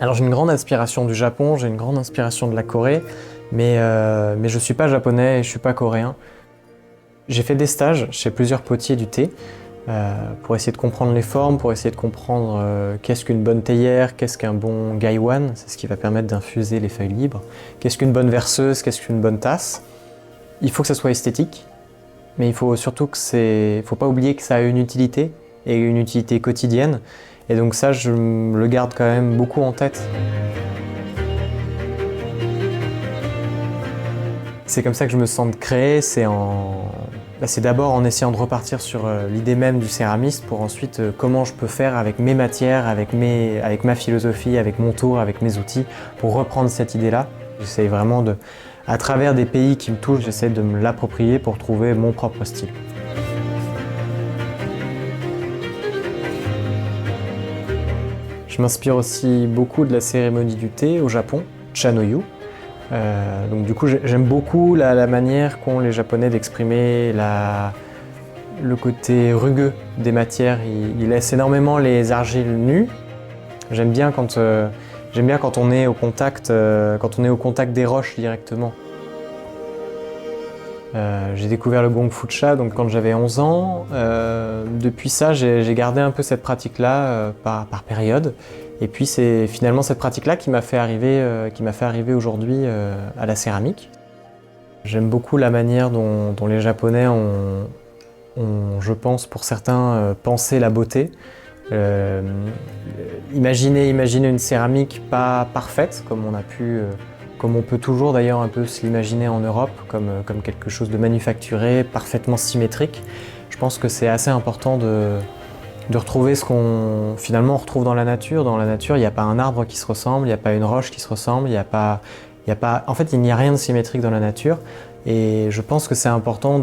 Alors j'ai une grande inspiration du Japon, j'ai une grande inspiration de la Corée, mais je suis pas japonais et je suis pas coréen. J'ai fait des stages chez plusieurs potiers du thé pour essayer de comprendre les formes, pour essayer de comprendre qu'est-ce qu'une bonne théière, qu'est-ce qu'un bon gaiwan, c'est ce qui va permettre d'infuser les feuilles libres, qu'est-ce qu'une bonne verseuse, qu'est-ce qu'une bonne tasse. Il faut que ça soit esthétique, mais il faut surtout faut pas oublier que ça a une utilité et une utilité quotidienne. Et donc ça, je le garde quand même beaucoup en tête. C'est comme ça que je me sens de créer, c'est d'abord en essayant de repartir sur l'idée même du céramiste pour ensuite comment je peux faire avec mes matières, avec ma philosophie, avec mon tour, avec mes outils, pour reprendre cette idée-là. J'essaie vraiment à travers des pays qui me touchent, j'essaie de me l'approprier pour trouver mon propre style. Je m'inspire aussi beaucoup de la cérémonie du thé au Japon, Cha-no-yu. Donc du coup, j'aime beaucoup la manière qu'ont les Japonais d'exprimer le côté rugueux des matières. Ils laissent énormément les argiles nues. J'aime bien quand on est au contact, des roches directement. J'ai découvert le Gong Fu Cha donc quand j'avais 11 ans. Depuis ça, j'ai gardé un peu cette pratique-là par période. Et puis c'est finalement cette pratique-là qui m'a fait arriver aujourd'hui à la céramique. J'aime beaucoup la manière dont les Japonais ont, je pense pour certains, pensé la beauté. Imaginer une céramique pas parfaite, comme on peut toujours d'ailleurs un peu se l'imaginer en Europe, comme quelque chose de manufacturé, parfaitement symétrique. Je pense que c'est assez important de retrouver ce qu'on finalement on retrouve dans la nature. Dans la nature, il n'y a pas un arbre qui se ressemble, il n'y a pas une roche qui se ressemble, en fait, il n'y a rien de symétrique dans la nature. Et je pense que c'est important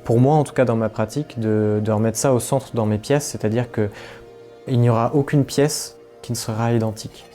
pour moi en tout cas dans ma pratique, de remettre ça au centre dans mes pièces, c'est-à-dire qu'il n'y aura aucune pièce qui ne sera identique.